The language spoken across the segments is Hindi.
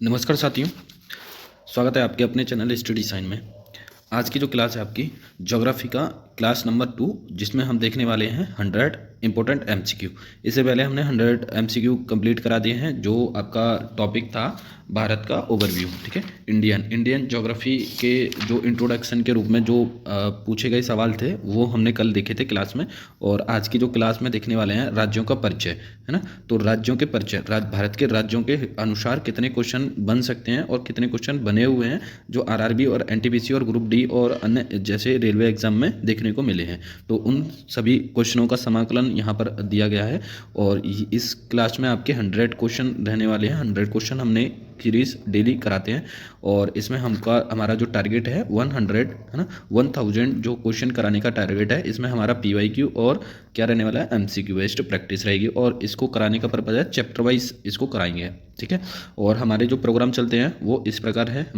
नमस्कार साथियों, स्वागत है आपके अपने चैनल स्टडी साइन में। आज की जो क्लास है आपकी ज्योग्राफी का क्लास नंबर 2, जिसमें हम देखने वाले हैं 100 इंपॉर्टेंट एमसीक्यू। इससे पहले हमने 100 एमसीक्यू कंप्लीट करा दिए हैं। जो आपका टॉपिक था भारत का ओवरव्यू, ठीक है, इंडियन ज्योग्राफी के जो इंट्रोडक्शन के रूप में जो पूछे गए सवाल थे वो हमने कल देखे थे क्लास में। और आज की जो क्लास में देखने वाले हैं राज्यों का परिचय, है ना। तो राज्यों के परिचय, भारत के राज्यों के अनुसार कितने क्वेश्चन बन सकते हैं और कितने क्वेश्चन बने हुए हैं जो आरआरबी और एनटीपीसी और ग्रुप डी और अन्य जैसे रेलवे एग्जाम में देखने को मिले हैं। तो उन सभी क्वेश्चनों का समाकलन यहाँ पर दिया गया है। और इस क्लास में आपके 100 क्वेश्चन रहने वाले हैं। 100 क्वेश्चन हमने सीरीज डेली कराते हैं और इसमें हमारा जो टारगेट है 100, है ना, 1000 जो क्वेश्चन कराने का टारगेट है। इसमें हमारा पीवाईक्यू और क्या रहने वाला है, एमसीक्यू बेस्ड प्रैक्टिस रहेगी। और इसको कराने का पर्पज है चैप्टर वाइज इसको कराएंगे, ठीक है। और हमारे जो प्रोग्राम चलते हैं वो इस प्रकार है।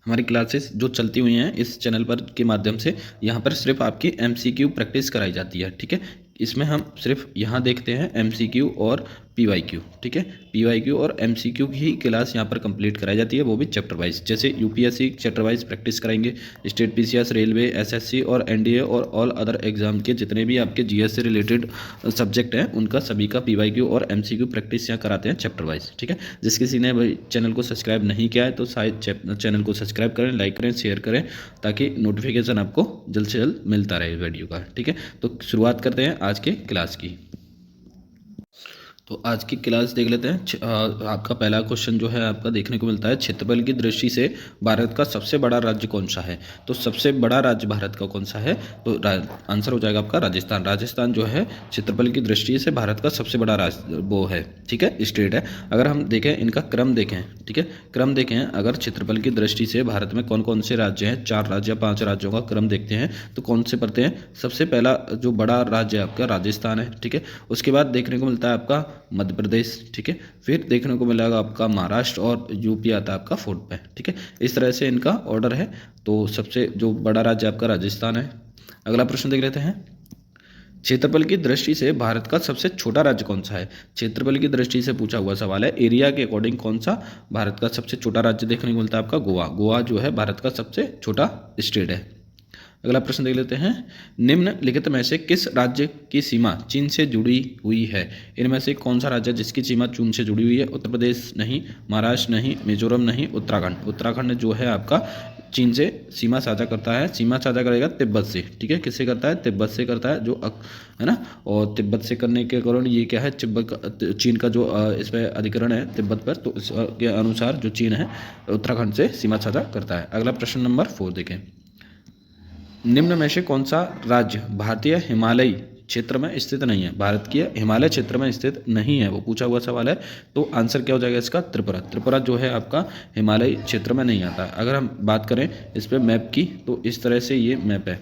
हमारी क्लासेस जो चलती हुई हैं इस चैनल पर के माध्यम से, यहाँ पर सिर्फ आपकी एमसीक्यू प्रैक्टिस कराई जाती है, ठीक है। इसमें हम सिर्फ यहाँ देखते हैं एमसीक्यू और पीवाईक्यू, ठीक है। पीवाईक्यू और एमसीक्यू की क्लास यहाँ पर कंप्लीट कराई जाती है, वो भी चैप्टर वाइज। जैसे यूपीएससी चैप्टर वाइज प्रैक्टिस कराएंगे, स्टेट पीसीएस, रेलवे, एसएससी और एनडीए और ऑल अदर एग्जाम के जितने भी आपके जीएस से रिलेटेड सब्जेक्ट हैं उनका सभी का पीवाईक्यू और एमसीक्यू प्रैक्टिस यहाँ कराते हैं चैप्टर वाइज, ठीक है। जिस किसी ने भाई चैनल को सब्सक्राइब नहीं किया है तो शायद चैनल को सब्सक्राइब करें, लाइक करें, शेयर करें, ताकि नोटिफिकेशन आपको जल्द से जल्द मिलता रहे वीडियो का, ठीक है। तो शुरुआत करते हैं आज के क्लास की। तो आज की क्लास देख लेते हैं। आपका पहला क्वेश्चन जो है आपका देखने को मिलता है, क्षेत्रफल की दृष्टि से भारत का सबसे बड़ा राज्य कौन सा है। तो सबसे बड़ा राज्य भारत का कौन सा है, तो आंसर हो जाएगा आपका राजस्थान। राजस्थान जो है क्षेत्रफल की दृष्टि से भारत का सबसे बड़ा राज्य वो है, ठीक है, स्टेट है। अगर हम देखें इनका क्रम देखें, ठीक है, क्रम देखें, अगर क्षेत्रफल की दृष्टि से भारत में कौन कौन से राज्य हैं, 4 राज्य या 5 राज्यों का क्रम देखते हैं तो कौन से पड़ते हैं। सबसे पहला जो बड़ा राज्य है आपका राजस्थान है, ठीक है। उसके बाद देखने को मिलता है आपका मध्य प्रदेश, ठीक है। फिर देखने को मिलेगा आपका महाराष्ट्र और यूपी आता है आपका 4th पे, ठीक है। इस तरह से इनका ऑर्डर है। तो सबसे जो बड़ा राज्य आपका राजस्थान है। अगला प्रश्न देख लेते हैं, क्षेत्रफल की दृष्टि से भारत का सबसे छोटा राज्य कौन सा है। क्षेत्रफल की दृष्टि से पूछा हुआ सवाल है। एरिया के अकॉर्डिंग कौन सा भारत का सबसे छोटा राज्य देखने को मिलता है आपका गोवा। गोवा जो है भारत का सबसे छोटा स्टेट है। अगला प्रश्न देख लेते हैं, निम्नलिखित में से किस राज्य की सीमा चीन से जुड़ी हुई है। इनमें से कौन सा राज्य जिसकी सीमा चीन से जुड़ी हुई है। उत्तर प्रदेश नहीं, महाराष्ट्र नहीं, मिजोरम नहीं, उत्तराखंड। उत्तराखंड जो है आपका चीन से सीमा साझा करता है। सीमा साझा करेगा तिब्बत से, ठीक है। किससे करता है, तिब्बत से करता है, जो है ना। और तिब्बत से करने के कारण ये क्या है, चीन का जो इस पर अधिकरण है तिब्बत पर, तो इसके अनुसार जो चीन है उत्तराखंड से सीमा साझा करता है। अगला प्रश्न नंबर 4 देखें, निम्न में से कौन सा राज्य भारतीय हिमालयी क्षेत्र में स्थित नहीं है। भारत के हिमालय क्षेत्र में स्थित नहीं है, वो पूछा हुआ सवाल है। तो आंसर क्या हो जाएगा इसका, त्रिपुरा। त्रिपुरा जो है आपका हिमालय क्षेत्र में नहीं आता। अगर हम बात करें इस पर मैप की, तो इस तरह से ये मैप है,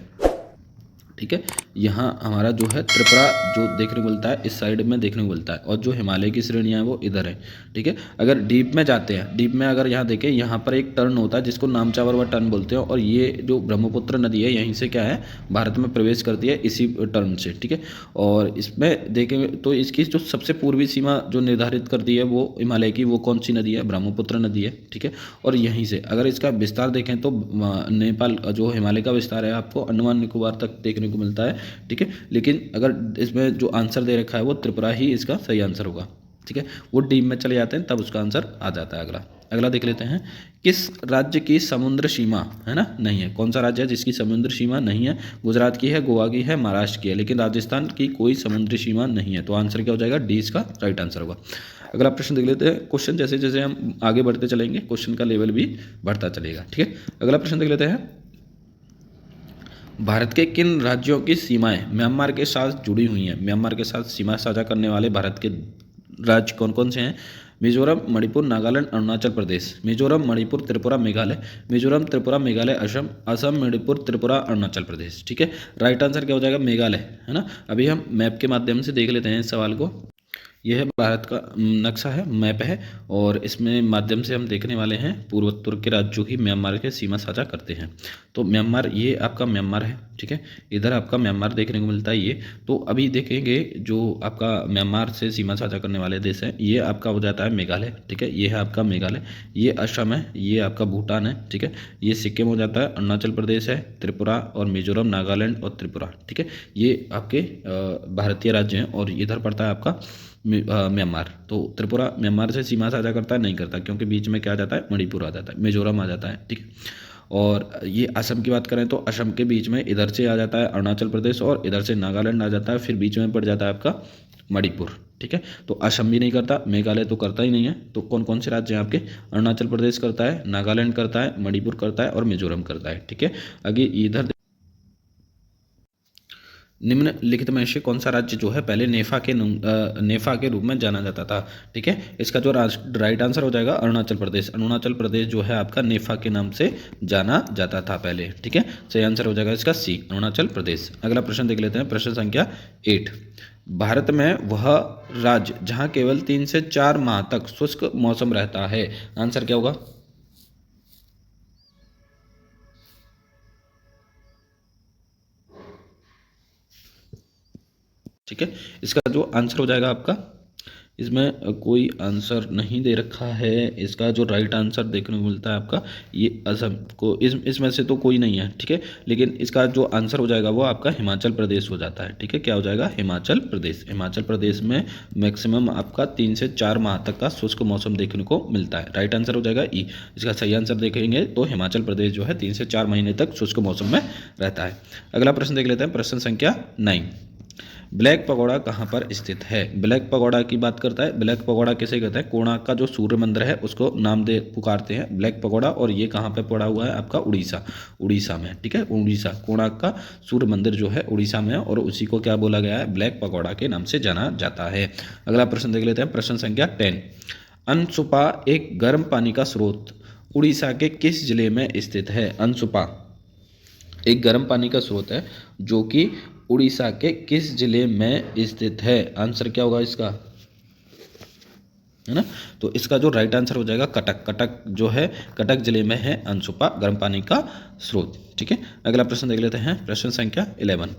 ठीक है। यहाँ हमारा जो है त्रिपुरा जो देखने को मिलता है इस साइड में देखने को मिलता है, और जो हिमालय की श्रेणियाँ हैं वो इधर है, ठीक है। अगर डीप में जाते हैं, डीप में अगर यहाँ देखें, यहाँ पर एक टर्न होता है जिसको नामचावर टर्न बोलते हैं, और ये जो ब्रह्मपुत्र नदी है यहीं से क्या है भारत में प्रवेश करती है इसी टर्न से, ठीक है। और इसमें देखेंगे तो इसकी जो सबसे पूर्वी सीमा जो निर्धारित करती है वो हिमालय की, वो कौन सी नदी है, ब्रह्मपुत्र नदी है, ठीक है। और यहीं से अगर इसका विस्तार देखें तो नेपाल जो हिमालय का विस्तार है आपको अंडमान निकोबार तक देखने को मिलता है, ठीक है। लेकिन अगर इसमें जो आंसर दे रखा है वो त्रिपुरा ही इसका सही आंसर होगा, ठीक है। वो डीप में चले जाते हैं तब उसका आंसर आ जाता है। अगला देख लेते हैं, किस राज्य की समुद्र सीमा, है ना, नहीं है। कौन सा राज्य है जिसकी समुद्र सीमा नहीं है। गुजरात की है, गोवा की है, महाराष्ट्र की है, लेकिन राजस्थान की कोई समुद्री सीमा नहीं है। तो आंसर क्या हो जाएगा, डी इसका राइट आंसर होगा। अगला प्रश्न देख लेते हैं। क्वेश्चन जैसे जैसे हम आगे बढ़ते चलेंगे क्वेश्चन का लेवल भी बढ़ता चलेगा, ठीक है। अगला प्रश्न देख लेते हैं, भारत के किन राज्यों की सीमाएं म्यांमार के साथ जुड़ी हुई हैं। म्यांमार के साथ सीमा साझा करने वाले भारत के राज्य कौन कौन से हैं। मिजोरम, मणिपुर, नागालैंड, अरुणाचल प्रदेश। मिजोरम, मणिपुर, त्रिपुरा, मेघालय। मिजोरम, त्रिपुरा, मेघालय, असम। असम, मणिपुर, त्रिपुरा, अरुणाचल प्रदेश, ठीक है। राइट आंसर क्या हो जाएगा, मेघालय, है ना। अभी हम मैप के माध्यम से देख लेते हैं इस सवाल को। यह है भारत का नक्शा है, मैप है, और इसमें माध्यम से हम देखने वाले हैं पूर्वोत्तर के राज्यों की म्यांमार के सीमा साझा करते हैं। तो म्यांमार, ये आपका म्यांमार है, ठीक है, इधर आपका म्यांमार देखने को मिलता है ये। तो अभी देखेंगे जो आपका म्यांमार से सीमा साझा करने वाले देश हैं, ये आपका हो जाता है मेघालय, ठीक है, ये है आपका मेघालय, ये असम है, ये आपका भूटान है, ठीक है, ये सिक्किम हो जाता है, अरुणाचल प्रदेश है, त्रिपुरा और मिजोरम, नागालैंड और त्रिपुरा, ठीक है, ये आपके भारतीय राज्य हैं। और इधर पड़ता है आपका म्यांमार। तो त्रिपुरा म्यांमार से सीमा साझा करता है, नहीं करता, क्योंकि बीच में क्या आ जाता है, मणिपुर आ जाता है, मिजोरम आ जाता है, ठीक है। और ये असम की बात करें तो असम के बीच में इधर से आ जाता है अरुणाचल प्रदेश और इधर से नागालैंड आ जाता है, फिर बीच में पड़ जाता है आपका मणिपुर, ठीक है। तो असम भी नहीं करता, मेघालय तो करता ही नहीं है। तो कौन कौन से राज्य हैं आपके, अरुणाचल प्रदेश करता है, नागालैंड करता है, मणिपुर करता है और मिजोरम करता है, ठीक है। आगे इधर निम्नलिखित में से कौन सा राज्य जो है पहले नेफा के रूप में जाना जाता था, ठीक है। इसका जो राइट आंसर हो जाएगा अरुणाचल प्रदेश। अरुणाचल प्रदेश जो है आपका नेफा के नाम से जाना जाता था पहले, ठीक है। सही आंसर हो जाएगा इसका सी, अरुणाचल प्रदेश। अगला प्रश्न देख लेते हैं, प्रश्न संख्या 8। भारत में वह राज्य जहाँ केवल 3 से 4 माह तक शुष्क मौसम रहता है, आंसर क्या होगा। ठीक है, इसका जो आंसर हो जाएगा आपका, इसमें कोई आंसर नहीं दे रखा है। इसका जो राइट आंसर देखने को मिलता है आपका, ये असम को, इसमें से तो कोई नहीं है, ठीक है। लेकिन इसका जो आंसर हो जाएगा वो आपका हिमाचल प्रदेश हो जाता है, ठीक है। क्या हो जाएगा, हिमाचल प्रदेश। हिमाचल प्रदेश में मैक्सिमम आपका 3 से 4 माह तक का शुष्क मौसम देखने को मिलता है। राइट आंसर हो जाएगा ई। इसका सही आंसर देखेंगे तो हिमाचल प्रदेश जो है 3 से 4 महीने तक शुष्क मौसम में रहता है। अगला प्रश्न देख लेते हैं, प्रश्न संख्या 9। ब्लैक पगोड़ा कहाँ पर स्थित है। ब्लैक पगोड़ा की बात करता है। ब्लैक पगोड़ा किसे कहते हैं, कोणार्क का जो सूर्य मंदिर है उसको नाम दे पुकारते हैं ब्लैक पगोड़ा। और ये कहाँ पे पड़ा हुआ है आपका, उड़ीसा में, ठीक है। उड़ीसा, कोणार्क का सूर्य मंदिर जो है उड़ीसा में है और उसी को क्या बोला गया है, ब्लैक पगोड़ा के नाम से जाना जाता है। अगला प्रश्न देख लेते हैं, प्रश्न संख्या 10। अनसुपा एक गर्म पानी का स्रोत उड़ीसा के किस जिले में स्थित है। अनसुपा एक गर्म पानी का स्रोत है जो कि उड़ीसा के किस जिले में स्थित है। आंसर क्या होगा इसका, है ना। तो इसका जो राइट आंसर हो जाएगा कटक। कटक जो है, कटक जिले में है अनसुपा गर्म पानी का स्रोत, ठीक है। अगला प्रश्न देख लेते हैं, प्रश्न संख्या 11।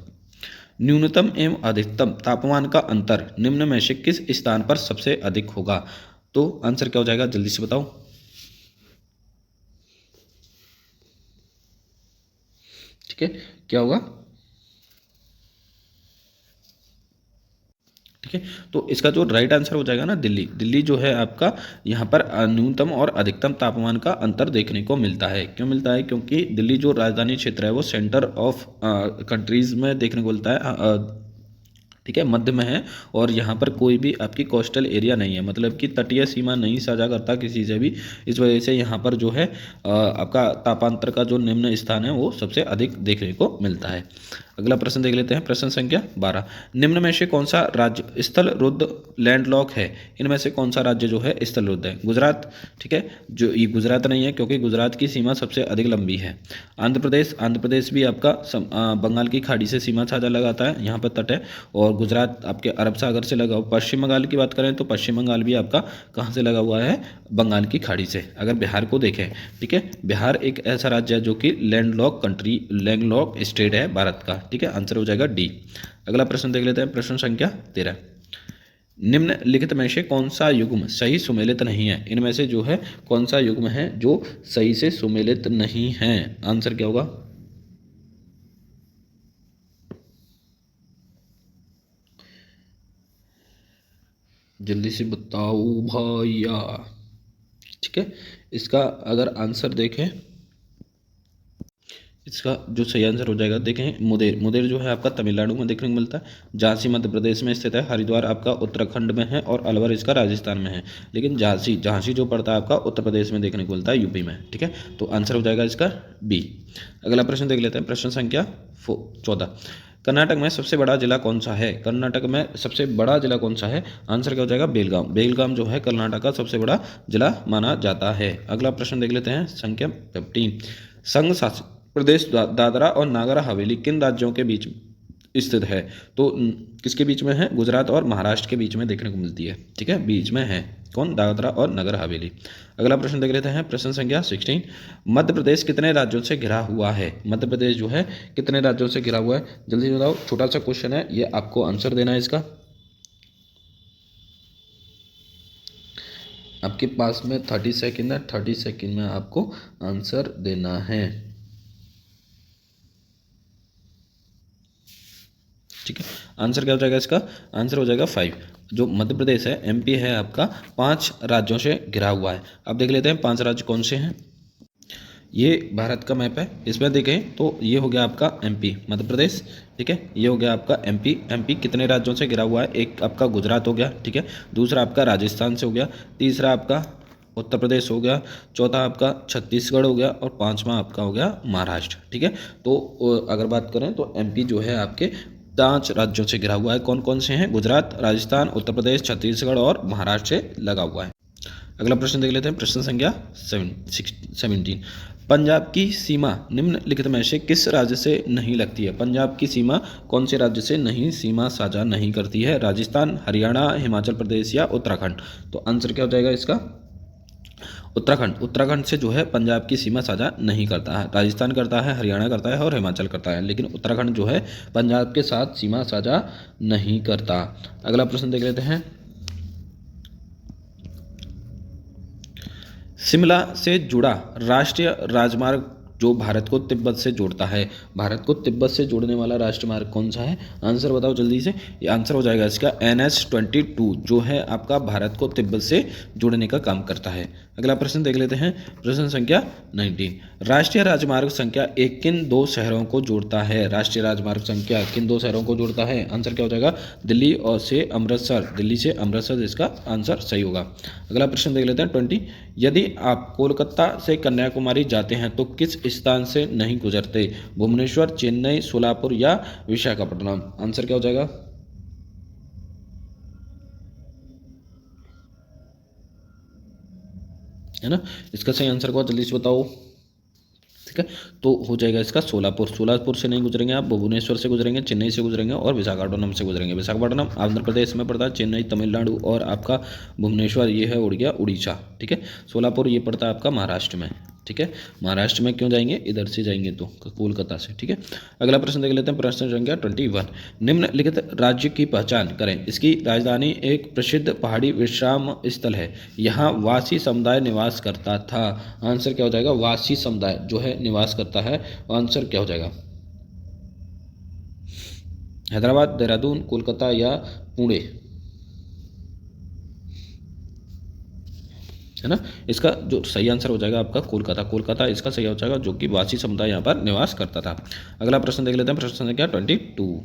न्यूनतम एवं अधिकतम तापमान का अंतर निम्न में से किस स्थान पर सबसे अधिक होगा। तो आंसर क्या हो जाएगा, जल्दी से बताओ। ठीक है, क्या होगा, ठीक है। तो इसका जो राइट आंसर हो जाएगा ना, दिल्ली। दिल्ली जो है आपका, यहाँ पर न्यूनतम और अधिकतम तापमान का अंतर देखने को मिलता है। क्यों मिलता है, क्योंकि दिल्ली जो राजधानी क्षेत्र है वो सेंटर ऑफ कंट्रीज में देखने को मिलता है, ठीक है, मध्य में है। और यहाँ पर कोई भी आपकी कोस्टल एरिया नहीं है, मतलब कि तटीय सीमा नहीं साझा करता किसी से भी। इस वजह से यहाँ पर जो है आपका तापांतर का जो निम्न स्थान है वो सबसे अधिक देखने को मिलता है। अगला प्रश्न देख लेते हैं, प्रश्न संख्या 12। निम्न में से कौन सा राज्य स्थल रुद्ध लैंडलॉक है। इनमें से कौन सा राज्य जो है स्थल रुद्ध है। गुजरात, ठीक है, जो ये गुजरात नहीं है क्योंकि गुजरात की सीमा सबसे अधिक लंबी है। आंध्र प्रदेश, आंध्र प्रदेश भी आपका बंगाल की खाड़ी से सीमा साझा लगाता है, यहाँ पर तट है। और गुजरात आपके अरब सागर से लगा हुआ। पश्चिम बंगाल की बात करें तो पश्चिम बंगाल भी आपका कहाँ से लगा हुआ है, बंगाल की खाड़ी से। अगर बिहार को देखें, ठीक है, बिहार एक ऐसा राज्य है जो कि लैंडलॉक कंट्री, लैंडलॉक स्टेट है भारत का, ठीक है। आंसर हो जाएगा डी। अगला प्रश्न देख लेते हैं, प्रश्न संख्या 13। निम्नलिखित में से कौन सा युग्म सही सुमेलित नहीं है। इनमें से जो है कौन सा युग्म है जो सही से सुमेलित नहीं है। आंसर क्या होगा, जल्दी से बताओ भैया। ठीक है, इसका अगर आंसर देखें, इसका जो सही आंसर हो जाएगा, देखें, मुदेर। मुदेर जो है आपका तमिलनाडु में देखने को मिलता है। झांसी मध्य प्रदेश में स्थित है। हरिद्वार आपका उत्तराखंड में है और अलवर इसका राजस्थान में है। लेकिन झांसी, झांसी जो पड़ता है आपका उत्तर प्रदेश में देखने को मिलता है, यूपी में, ठीक है। तो आंसर हो जाएगा इसका बी। अगला प्रश्न देख लेते हैं, प्रश्न संख्या 14। कर्नाटक में सबसे बड़ा जिला कौन सा है। कर्नाटक में सबसे बड़ा जिला कौन सा है। आंसर क्या हो जाएगा, बेलगाम। बेलगाम जो है कर्नाटक का सबसे बड़ा जिला माना जाता है। अगला प्रश्न देख लेते हैं, संख्या 15। संघ शासित प्रदेश दादरा और नागर हवेली किन राज्यों के बीच स्थित है। तो किसके बीच में है? गुजरात और महाराष्ट्र के बीच में देखने को मिलती है। ठीक है, बीच में है कौन? दादरा और नगर हवेली। अगला प्रश्न देख लेते हैं, प्रश्न संख्या 16। मध्य प्रदेश कितने राज्यों से घिरा हुआ है? मध्य प्रदेश जो है कितने राज्यों से घिरा हुआ है? जल्दी से बताओ, छोटा सा क्वेश्चन है ये, आपको आंसर देना है इसका। आपके पास में 30 सेकेंड है, 30 सेकेंड में आपको आंसर देना है। ठीक है, आंसर क्या हो जाएगा इसका? आंसर हो जाएगा 5। जो मध्य प्रदेश है, एमपी है आपका, 5 राज्यों से घिरा हुआ है। अब देख लेते हैं 5 राज्य कौन से हैं। ये भारत का मैप है, इसमें देखें तो ये हो गया आपका एमपी, मध्य प्रदेश। ठीक है, ये हो गया आपका एमपी। एमपी कितने राज्यों से घिरा हुआ है? एक आपका गुजरात हो गया, ठीक है, दूसरा आपका राजस्थान से हो गया, तीसरा आपका उत्तर प्रदेश हो गया, चौथा आपका छत्तीसगढ़ हो गया, और पांचवा आपका हो गया महाराष्ट्र। ठीक है, तो अगर बात करें तो एमपी जो है आपके 5 राज्यों से घिरा हुआ है। कौन कौन से हैं? गुजरात, राजस्थान, उत्तर प्रदेश, छत्तीसगढ़ और महाराष्ट्र से लगा हुआ है। अगला प्रश्न देख लेते हैं, प्रश्न संख्या 17। पंजाब की सीमा निम्नलिखित में से किस राज्य से नहीं लगती है? पंजाब की सीमा कौन से राज्य से नहीं सीमा साझा नहीं करती है? राजस्थान, हरियाणा, हिमाचल प्रदेश या उत्तराखंड? तो आंसर क्या हो जाएगा इसका? उत्तराखंड। उत्तराखंड से जो है पंजाब की सीमा साझा नहीं करता है। राजस्थान करता है, हरियाणा करता है और हिमाचल करता है, लेकिन उत्तराखंड जो है पंजाब के साथ सीमा साझा नहीं करता। अगला प्रश्न देख लेते हैं, शिमला से जुड़ा राष्ट्रीय राजमार्ग जो भारत को तिब्बत से जोड़ता है, भारत को तिब्बत से जोड़ने वाला राष्ट्रमार्ग कौन सा है? आंसर बताओ जल्दी से। ये आंसर हो जाएगा इसका NH-22, जो है आपका भारत को तिब्बत से जोड़ने का काम करता है। अगला प्रश्न देख लेते हैं, प्रश्न संख्या 19। राष्ट्रीय राजमार्ग संख्या 1 किन 2 शहरों को जोड़ता है? राष्ट्रीय राजमार्ग संख्या किन 2 शहरों को जोड़ता है? आंसर क्या हो जाएगा? दिल्ली और से अमृतसर। दिल्ली से अमृतसर इसका आंसर सही होगा। अगला प्रश्न देख लेते हैं 20। यदि आप कोलकाता से कन्याकुमारी जाते हैं तो किस स्थान से नहीं गुजरते? भुवनेश्वर, चेन्नई, सोलापुर या विशाखापट्टनम? आंसर क्या हो जाएगा? है ना, इसका सही आंसर को जल्दी से बताओ। ठीक है, तो हो जाएगा इसका सोलापुर। सोलापुर से नहीं गुजरेंगे आप, भुवनेश्वर से गुजरेंगे, चेन्नई से गुजरेंगे और विशाखापट्टनम से गुजरेंगे। विशाखापट्टनम आंध्र प्रदेश में पड़ता है, चेन्नई तमिलनाडु और आपका भुवनेश्वर ये है उड़ गया उड़ीसा। ठीक है, सोलापुर ये पड़ता है आपका महाराष्ट्र में। ठीक है, महाराष्ट्र में क्यों जाएंगे? इधर से जाएंगे तो कोलकाता से। ठीक है, अगला प्रश्न देख लेते हैं, प्रश्न संख्या 21। निम्नलिखित राज्य की पहचान करें। इसकी राजधानी एक प्रसिद्ध पहाड़ी विश्राम स्थल है, यहाँ वासी समुदाय निवास करता था। आंसर क्या हो जाएगा? वासी समुदाय जो है निवास करता है। आंसर क्या हो जाएगा? हैदराबाद, देहरादून, कोलकाता या पुणे? है ना, इसका जो सही आंसर हो जाएगा आपका कोलकाता। कोलकाता इसका सही हो जाएगा, जो कि वासी समुदाय यहाँ पर निवास करता था। अगला प्रश्न देख लेते हैं, प्रश्न संख्या 22।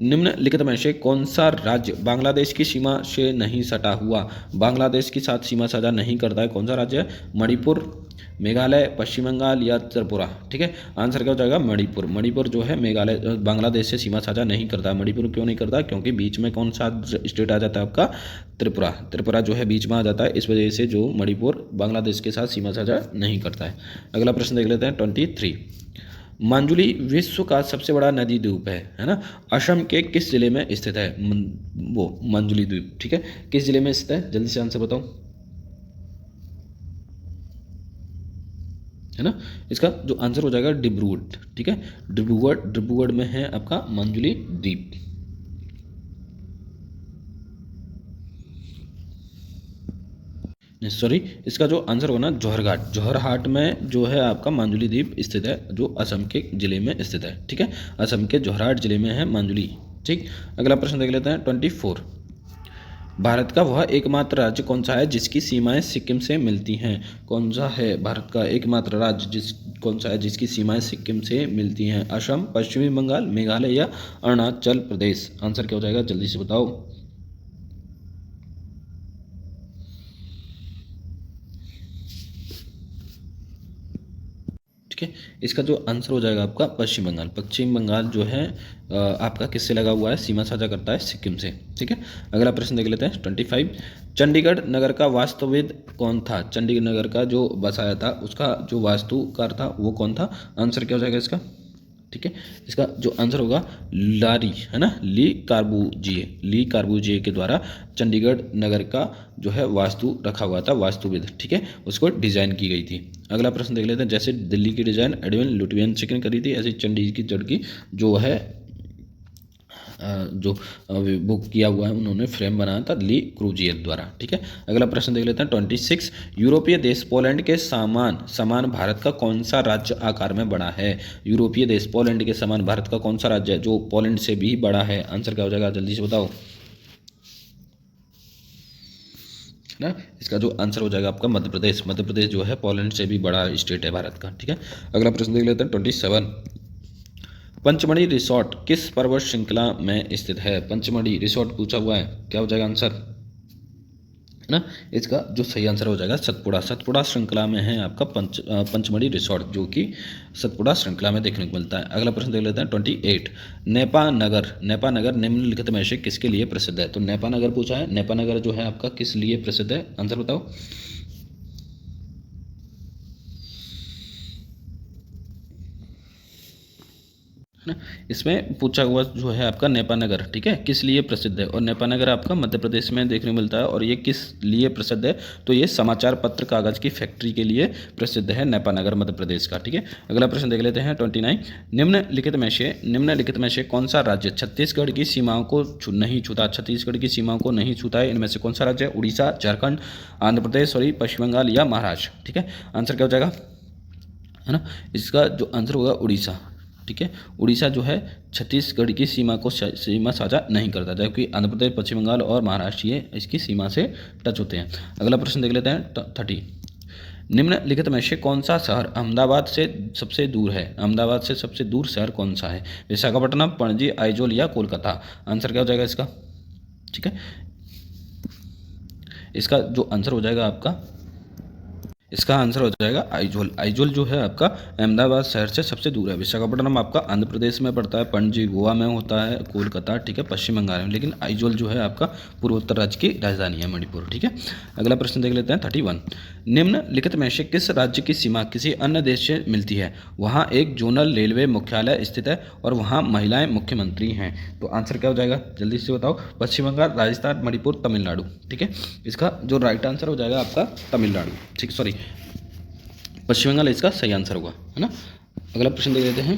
निम्नलिखित में से कौन सा राज्य बांग्लादेश की सीमा से नहीं सटा हुआ? बांग्लादेश के साथ सीमा साझा नहीं करता है, कौन सा राज्य है? मणिपुर, मेघालय, पश्चिम बंगाल या त्रिपुरा? ठीक है, आंसर क्या हो जाएगा? मणिपुर। मणिपुर जो है मेघालय बांग्लादेश से सीमा साझा नहीं करता। मणिपुर क्यों नहीं करता? क्योंकि बीच में कौन सा स्टेट आ जाता है आपका? त्रिपुरा। त्रिपुरा जो है बीच में आ जाता है, इस वजह से जो मणिपुर बांग्लादेश के साथ सीमा साझा नहीं करता है। अगला प्रश्न देख लेते हैं 23। मांजुली विश्व का सबसे बड़ा नदी द्वीप है ना? असम के किस जिले में स्थित है वो मांजुली द्वीप? ठीक है, किस जिले में स्थित है? जल्दी से आंसर बताओ। है ना, इसका जो आंसर हो जाएगा डिब्रूगढ़। ठीक है, डिब्रूगढ़ में है आपका मांजुली द्वीप। सॉरी, इसका जो आंसर होगा ना जोरहाट। जोरहाट में जो है आपका मांजुली द्वीप स्थित है, जो असम के जिले में स्थित है। ठीक है, असम के जोरहाट जिले में है मांजुली। ठीक, अगला प्रश्न देख लेते हैं 24। भारत का वह एकमात्र राज्य कौन सा है जिसकी सीमाएं सिक्किम से मिलती हैं? कौन सा है भारत का एकमात्र राज्य कौन सा है जिसकी सीमाएं सिक्किम से मिलती हैं? असम, पश्चिमी बंगाल, मेघालय या अरुणाचल प्रदेश? आंसर क्या हो जाएगा? जल्दी से बताओ। ठीक है, इसका जो आंसर हो जाएगा आपका पश्चिम बंगाल। पश्चिम बंगाल जो है आपका किससे लगा हुआ है? सीमा साझा करता है सिक्किम से। ठीक है, अगला प्रश्न देख लेते हैं 25। चंडीगढ़ नगर का वास्तुविद कौन था? चंडीगढ़ नगर का जो बसाया था उसका जो वास्तुकार था वो कौन था? आंसर क्या हो जाएगा इसका? ठीक है। इसका जो आंसर होगा लारी, है ना, ली कार्बूजिए के द्वारा चंडीगढ़ नगर का जो है वास्तु रखा हुआ था, वास्तुविद, ठीक है, उसको डिज़ाइन की गई थी। अगला प्रश्न देख लेते हैं। जैसे दिल्ली की डिज़ाइन एडविन लुटियंस ने करी थी, ऐसे चंडीगढ़ की जो है जो बुक किया हुआ है उन्होंने फ्रेम बनाया था ली क्रूजियर द्वारा, ठीक है। अगला प्रश्न देख लेते हैं 26। यूरोपीय देश पोलैंड के समान भारत का कौन सा राज्य आकार में बड़ा है? यूरोपीय देश पोलैंड के समान भारत का कौन सा राज्य है जो पोलैंड से भी बड़ा है? आंसर क्या हो जाएगा, जल्दी से बताओ, ना। इसका जो आंसर हो जाएगा आपका मध्य प्रदेश। मध्य प्रदेश जो है पोलैंड से भी बड़ा स्टेट है भारत का, ठीक है। अगला प्रश्न देख लेते हैं 27। पंचमढ़ी रिसोर्ट किस पर्वत श्रृंखला में स्थित है? पंचमढ़ी रिसोर्ट पूछा हुआ है, क्या हो जाएगा आंसर, है ना। इसका जो सही आंसर हो जाएगा सतपुड़ा श्रृंखला में है आपका पंचमढ़ी रिसोर्ट, जो कि सतपुड़ा श्रृंखला में देखने को मिलता है। अगला प्रश्न देख लेते हैं 28। नेपा नगर निम्नलिखित में से किसके लिए प्रसिद्ध है? तो नेपा नगर पूछा है, नेपा नगर जो है आपका किस लिए प्रसिद्ध है? आंसर बताओ। ना, इसमें पूछा हुआ जो है आपका नेपा नगर, ठीक है, किस लिए प्रसिद्ध है? और नेपा नगर आपका मध्य प्रदेश में देखने को मिलता है। और ये किस लिए प्रसिद्ध है? तो ये समाचार पत्र कागज की फैक्ट्री के लिए प्रसिद्ध है नेपा नगर मध्य प्रदेश का, ठीक है। अगला प्रश्न देख लेते हैं 29। निम्नलिखित में से कौन सा राज्य छत्तीसगढ़ की सीमाओं को नहीं छूता? छत्तीसगढ़ की सीमाओं को नहीं छूता है, इनमें से कौन सा राज्य है? उड़ीसा, झारखंड, आंध्र प्रदेश, सॉरी पश्चिम बंगाल या महाराष्ट्र, ठीक है। आंसर क्या हो जाएगा, है ना। इसका जो आंसर होगा उड़ीसा, ठीक है। उड़ीसा जो है छत्तीसगढ़ की सीमा साझा नहीं करता, जबकि आंध्र प्रदेश, पश्चिम बंगाल और महाराष्ट्र ये इसकी सीमा से टच होते हैं। अगला प्रश्न देख लेते हैं 30। निम्नलिखित में से कौन सा शहर अहमदाबाद से सबसे दूर है? अहमदाबाद से सबसे दूर शहर कौन सा है? विशाखापट्टनम, पणजी, आइजोल या कोलकाता? आंसर क्या हो जाएगा इसका, ठीक है। इसका जो आंसर हो जाएगा आपका, इसका आंसर हो जाएगा आइजोल। आइजोल जो है आपका अहमदाबाद शहर से सबसे दूर है। विशाखापट्टनम आपका आंध्र प्रदेश में पड़ता है, पणजी गोवा में होता है, कोलकाता, ठीक है, पश्चिम बंगाल में, लेकिन आइजोल जो है आपका पूर्वोत्तर राज्य की राजधानी है, मणिपुर, ठीक है। अगला प्रश्न देख लेते हैं 31। निम्नलिखित में से किस राज्य की सीमा किसी अन्य देश से मिलती है? वहाँ एक जोनल रेलवे मुख्यालय स्थित है और वहाँ महिलाएं मुख्यमंत्री हैं। तो आंसर क्या हो जाएगा, जल्दी से बताओ। पश्चिम बंगाल, राजस्थान, मणिपुर, तमिलनाडु, ठीक है। इसका जो राइट आंसर हो जाएगा आपका तमिलनाडु, ठीक, सॉरी पश्चिम बंगाल इसका सही आंसर होगा, है ना। अगला प्रश्न देख लेते हैं।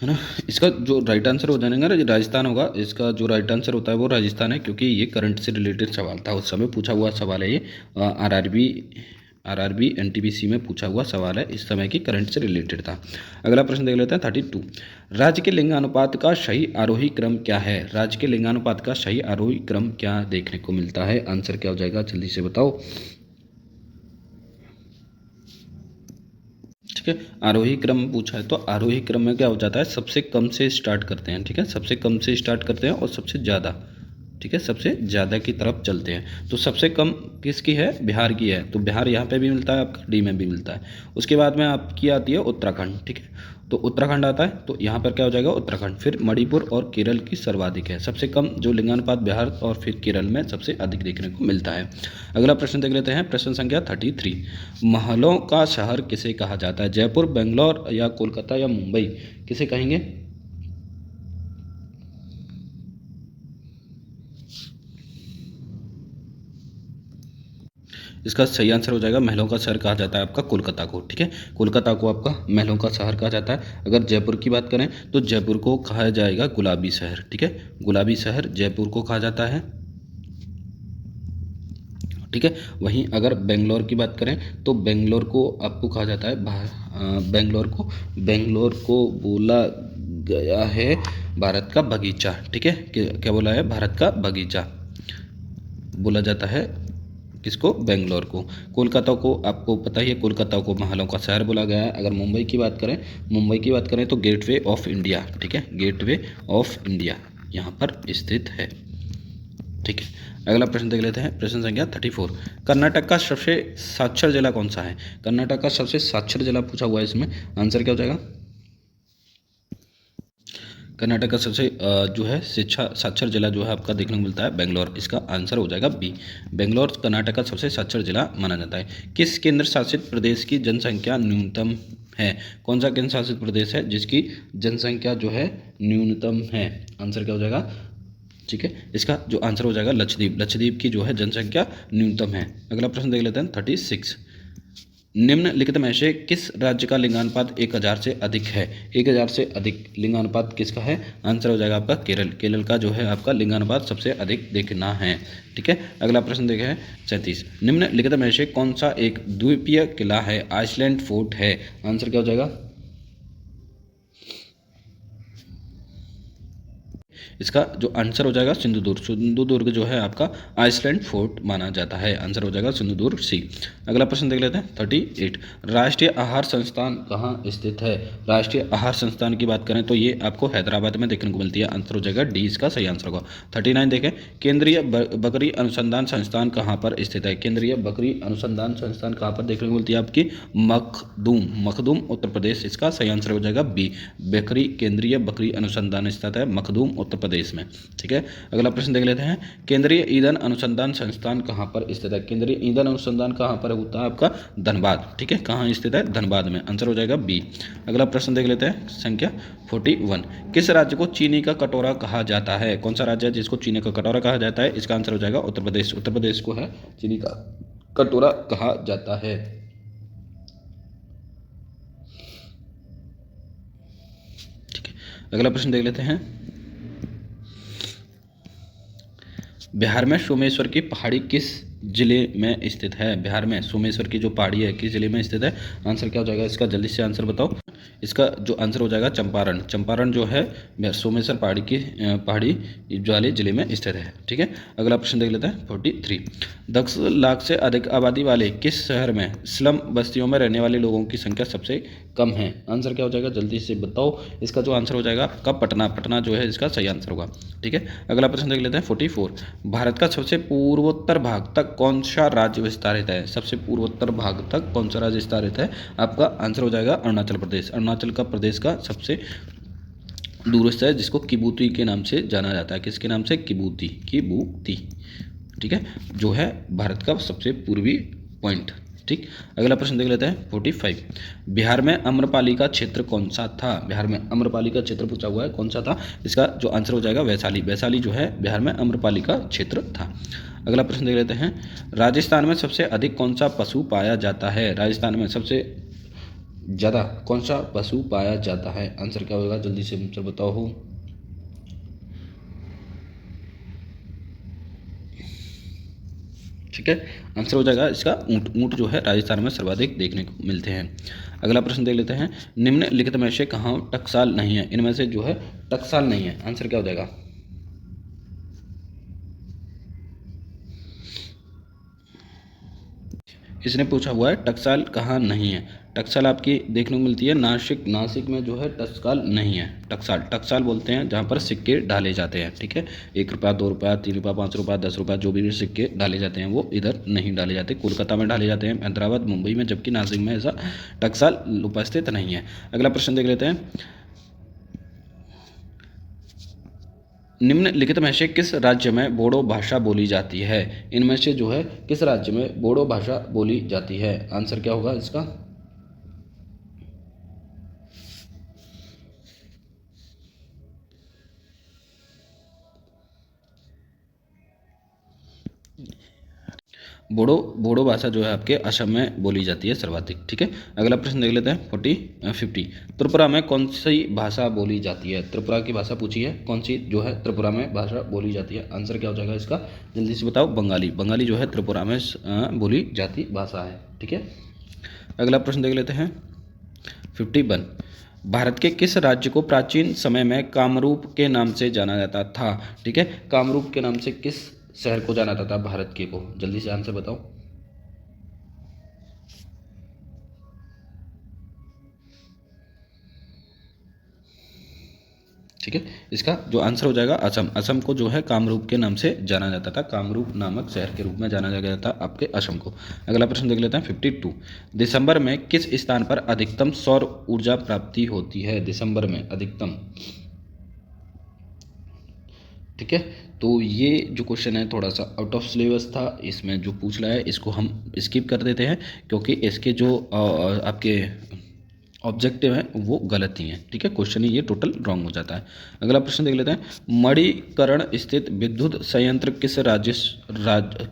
है ना, इसका जो राइट आंसर हो जाएगा ना राजस्थान होगा। इसका जो राइट आंसर होता है वो राजस्थान है, क्योंकि ये करंट से रिलेटेड सवाल था, उस समय पूछा हुआ सवाल है ये। आरआरबी एनटीपीसी में पूछा हुआ सवाल है, इस समय की करंट से रिलेटेड था। अगला प्रश्न देख लेते हैं 32। राज्य के लिंगानुपात का सही आरोही क्रम क्या है? राज्य के लिंगानुपात का सही आरोही क्रम क्या देखने को मिलता है? आंसर क्या हो जाएगा, जल्दी से बताओ, ठीक है। आरोही क्रम पूछा है तो आरोही क्रम में क्या हो जाता है, सबसे कम से स्टार्ट करते हैं, ठीक है, सबसे कम से स्टार्ट करते हैं और सबसे ज़्यादा, ठीक है, सबसे ज़्यादा की तरफ चलते हैं। तो सबसे कम किसकी है, बिहार की है, तो बिहार यहाँ पे भी मिलता है आपका, डी में भी मिलता है। उसके बाद में आपकी आती है उत्तराखंड, ठीक है, तो उत्तराखंड आता है, तो यहाँ पर क्या हो जाएगा उत्तराखंड। फिर मणिपुर और केरल की सर्वाधिक है। सबसे कम जो लिंगानुपात बिहार और फिर केरल में सबसे अधिक देखने को मिलता है। अगला प्रश्न देख लेते हैं, प्रश्न संख्या 33। महलों का शहर किसे कहा जाता है? जयपुर, बेंगलोर या कोलकाता या मुंबई, किसे कहेंगे? इसका सही आंसर हो जाएगा महलों का शहर कहा जाता है आपका कोलकाता को, ठीक है। कोलकाता को आपका महलों का शहर कहा जाता है। अगर जयपुर की बात करें तो जयपुर को कहा जाएगा गुलाबी शहर, ठीक है, गुलाबी शहर जयपुर को कहा जाता है, ठीक है। वहीं अगर बेंगलोर की बात करें तो बेंगलोर को आपको कहा जाता है बेंगलोर को बोला गया है भारत का बगीचा, ठीक है, क्या बोला है, भारत का बगीचा बोला जाता है किसको, बेंगलोर को। कोलकाता को आपको पता ही है, कोलकाता को महलों का शहर बोला गया है। अगर मुंबई की बात करें तो गेटवे ऑफ इंडिया, ठीक है, गेटवे ऑफ इंडिया यहाँ पर स्थित है, ठीक है। अगला प्रश्न देख लेते हैं, प्रश्न संख्या 34। कर्नाटक का सबसे साक्षर जिला कौन सा है? कर्नाटक का सबसे साक्षर जिला पूछा हुआ है इसमें, आंसर क्या हो जाएगा? कर्नाटक का सबसे जो है शिक्षा साक्षर जिला जो है आपका देखने को मिलता है बेंगलोर। इसका आंसर हो जाएगा बी। बेंगलोर कर्नाटक का सबसे साक्षर जिला माना जाता है। किस केंद्र शासित प्रदेश की जनसंख्या न्यूनतम है? कौन सा केंद्र शासित प्रदेश है जिसकी जनसंख्या जो है न्यूनतम है? आंसर क्या हो जाएगा? ठीक है, इसका जो आंसर हो जाएगा लक्षद्वीप। लक्षद्वीप की जो है जनसंख्या न्यूनतम है। अगला प्रश्न देख लेते हैं 36। निम्नलिखित में से किस राज्य का लिंगानुपात 1000 से अधिक है? 1000 से अधिक लिंगानुपात किसका है? आंसर हो जाएगा आपका केरल। केरल का जो है आपका लिंगानुपात सबसे अधिक देखना है। ठीक है, अगला प्रश्न देखें है 37। निम्नलिखित में से कौन सा एक द्वीपीय किला है? आइसलैंड फोर्ट है। आंसर क्या हो जाएगा? इसका जो आंसर हो जाएगा सिंधुदुर्ग। सिंधुदुर्ग जो है आपका आइसलैंड फोर्ट माना जाता है। आंसर हो जाएगा सिंधुदुर्ग सी। अगला प्रश्न देख लेते हैं 38। राष्ट्रीय आहार संस्थान कहाँ स्थित है? राष्ट्रीय आहार संस्थान की बात करें तो ये आपको हैदराबाद में देखने को मिलती है। आंसर हो जाएगा डी, इसका सही आंसर होगा। 39 देखें, केंद्रीय बकरी अनुसंधान संस्थान कहाँ पर स्थित है? केंद्रीय बकरी अनुसंधान संस्थान कहाँ पर देखने को मिलती है? आपकी मखदूम। मखदूम उत्तर प्रदेश, इसका सही आंसर हो जाएगा बी। बकरी केंद्रीय बकरी अनुसंधान स्थित है मखदूम उत्तर प्रदेश में। ठीक है, अगला प्रश्न देख लेते हैं, केंद्रीय ईंधन अनुसंधान संस्थान कहाँ पर स्थित है? केंद्रीय ईंधन अनुसंधान कहाँ पर होता है? आपका धनबाद। ठीक है, कहाँ स्थित है? धनबाद में। आंसर हो जाएगा बी। अगला प्रश्न देख लेते हैं संख्या 41। किस राज्य को चीनी का कटोरा कहा जाता है? कौन सा राज्य है जिसको चीनी का कटोरा कहा जाता है? इसका आंसर हो जाएगा उत्तर प्रदेश। उत्तर प्रदेश को है चीनी का कटोरा कहा जाता है। ठीक है, अगला प्रश्न देख लेते हैं, बिहार में सोमेश्वर की पहाड़ी किस जिले में स्थित है? बिहार में सोमेश्वर की जो पहाड़ी है किस जिले में स्थित है? आंसर क्या हो जाएगा इसका? जल्दी से आंसर बताओ। इसका जो आंसर हो जाएगा चंपारण। चंपारण जो है सोमेश्वर पहाड़ी वाले जिले में स्थित है। ठीक है, अगला प्रश्न देख लेते हैं 43। 10 लाख से अधिक आबादी वाले किस शहर में स्लम बस्तियों में रहने वाले लोगों की संख्या सबसे कम है? आंसर क्या हो जाएगा? जल्दी से बताओ। इसका जो आंसर हो जाएगा आपका पटना। पटना जो है इसका सही आंसर होगा। ठीक है, अगला प्रश्न देख लेते हैं 44। भारत का सबसे पूर्वोत्तर भाग तक कौन सा राज्य विस्तारित है? सबसे पूर्वोत्तर भाग तक कौन सा राज्य विस्तारित है? आपका आंसर हो जाएगा अरुणाचल प्रदेश। अरुणाचल का प्रदेश का सबसे दूरस्थ है जिसको किबूती के नाम से जाना जाता है। किसके नाम से? किबूती। किबूती। ठीक है, जो है भारत का सबसे पूर्वी पॉइंट। ठीक, अगला प्रश्न देख लेते हैं 45। बिहार में आम्रपाली का क्षेत्र कौन सा था? बिहार में आम्रपाली का क्षेत्र पूछा हुआ है, कौन सा था? इसका जो आंसर हो जाएगा वैशाली। वैशाली जो है बिहार में आम्रपाली का क्षेत्र था। अगला प्रश्न देख लेते हैं, राजस्थान में सबसे अधिक कौन सा पशु पाया जाता है? राजस्थान में सबसे ज़्यादा कौन सा पशु पाया जाता है? आंसर क्या होगा? जल्दी से आंसर बताओ। ठीक है, आंसर हो जाएगा इसका ऊँट। ऊँट जो है राजस्थान में सर्वाधिक देखने को मिलते हैं। अगला प्रश्न देख लेते हैं, निम्नलिखित में से कहाँ टकसाल नहीं है? इनमें से जो है टकसाल नहीं है। आंसर क्या हो जाएगा? इसने पूछा हुआ है टकसाल कहाँ नहीं है। टकसाल आपकी देखने को मिलती है नासिक। नासिक में जो है टकसाल नहीं है। टकसाल टकसाल बोलते हैं जहाँ पर सिक्के डाले जाते हैं। ठीक है, 1 रुपया, 2 रुपया, 3 रुपया, 5 रुपया, 10 रुपया, जो भी सिक्के डाले जाते हैं वो इधर नहीं डाले जाते। कोलकाता में डाले जाते हैं, हैदराबाद, मुंबई में, जबकि नासिक में ऐसा टकसाल उपस्थित नहीं है। अगला प्रश्न देख लेते हैं, निम्नलिखित में से किस राज्य में बोडो भाषा बोली जाती है? इनमें से जो है किस राज्य में बोडो भाषा बोली जाती है? आंसर क्या होगा इसका? बोडो भाषा जो है आपके असम में बोली जाती है सर्वाधिक। ठीक है, अगला प्रश्न देख लेते हैं 50। त्रिपुरा में कौन सी भाषा बोली जाती है? त्रिपुरा की भाषा पूछी है, कौन सी जो है त्रिपुरा में भाषा बोली जाती है? आंसर क्या हो जाएगा इसका? जल्दी से बताओ। बंगाली। बंगाली जो है त्रिपुरा में बोली जाती भाषा है। ठीक है, अगला प्रश्न देख लेते हैं 51। भारत के किस राज्य को प्राचीन समय में कामरूप के नाम से जाना जाता था? ठीक है, कामरूप के नाम से किस शहर को जाना जाता था भारत के को? जल्दी से आंसर बताओ। ठीक है, इसका जो आंसर हो जाएगा असम। असम को जो है कामरूप के नाम से जाना जाता था। कामरूप नामक शहर के रूप में जाना गया था आपके असम को। अगला प्रश्न देख लेते हैं 52। दिसंबर में किस स्थान पर अधिकतम सौर ऊर्जा प्राप्ति होती है? दिसंबर में अधिकतम ठीक है। तो ये जो क्वेश्चन है थोड़ा सा आउट ऑफ सिलेबस था, इसमें जो पूछ रहा है इसको हम स्किप कर देते हैं, क्योंकि इसके जो आपके ऑब्जेक्टिव है वो गलत ही है। ठीक है, क्वेश्चन ही ये टोटल रॉन्ग हो जाता है। अगला प्रश्न देख लेते हैं। मणिकर्ण स्थित विद्युत संयंत्र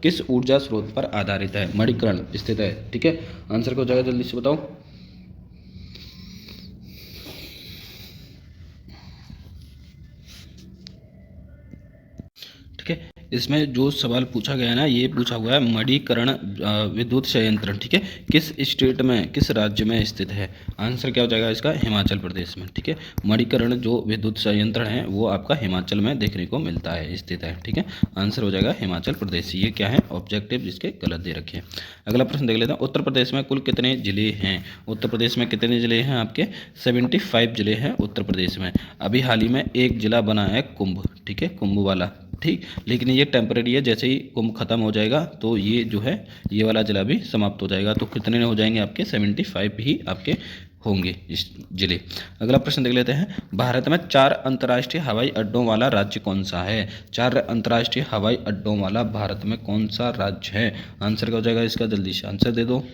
किस ऊर्जा स्रोत पर आधारित है? मणिकर्ण स्थित है। ठीक है, आंसर क्या हो जाएगा जल्दी से बताओ। ठीक है, इसमें जो सवाल पूछा गया है ना, ये पूछा हुआ है मणिकर्ण विद्युत संयंत्र, ठीक है, किस स्टेट में, किस राज्य में स्थित है? आंसर क्या हो जाएगा इसका? हिमाचल प्रदेश में। ठीक है, मणिकर्ण जो विद्युत संयंत्र है वो आपका हिमाचल में देखने को मिलता है, स्थित है। ठीक है, आंसर हो जाएगा हिमाचल प्रदेश। ये क्या है? ऑब्जेक्टिव जिसके गलत दे रखे हैं। अगला प्रश्न देख लेते हैं। उत्तर प्रदेश में कुल कितने जिले हैं? उत्तर प्रदेश में कितने जिले हैं आपके? 75 जिले हैं उत्तर प्रदेश में। अभी हाल ही में एक जिला बना है कुंभ, ठीक है, कुंभ वाला, ठीक, लेकिन ये टेम्परेरी है। जैसे ही कुंभ खत्म हो जाएगा तो ये जो है ये वाला जिला भी समाप्त हो जाएगा। तो कितने हो जाएंगे आपके? 75 ही आपके होंगे इस जिले। अगला प्रश्न देख लेते हैं। भारत में 4 अंतर्राष्ट्रीय हवाई अड्डों वाला राज्य कौन सा है? 4 अंतर्राष्ट्रीय हवाई अड्डों वाला भारत में कौन सा राज्य है? आंसर क्या हो जाएगा इसका? जल्दी से आंसर दे दो।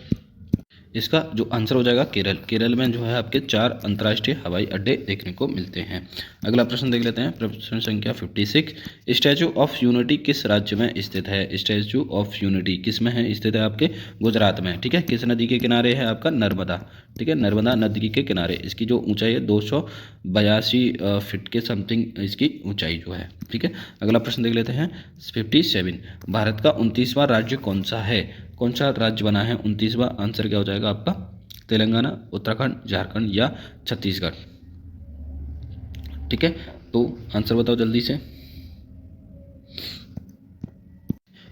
इसका जो आंसर हो जाएगा केरल। केरल में जो है आपके 4 अंतर्राष्ट्रीय हवाई अड्डे देखने को मिलते हैं। अगला प्रश्न देख लेते हैं। प्रश्न संख्या 56। स्टैचू ऑफ यूनिटी किस राज्य में स्थित है? स्टैचू ऑफ यूनिटी किस में है? स्थित है आपके गुजरात में। ठीक है, किस नदी के किनारे है? आपका नर्मदा। ठीक है, नर्मदा नदी के किनारे। इसकी जो ऊंचाई है 282 फीट के समथिंग इसकी ऊंचाई जो है। ठीक है, अगला प्रश्न देख लेते हैं। 57। भारत का 29वां राज्य कौन सा है? कौन सा राज्य बना है 29वां? आंसर क्या हो जाएगा आपका? तेलंगाना, उत्तराखंड, झारखंड या छत्तीसगढ़। ठीक है, तो आंसर बताओ जल्दी से।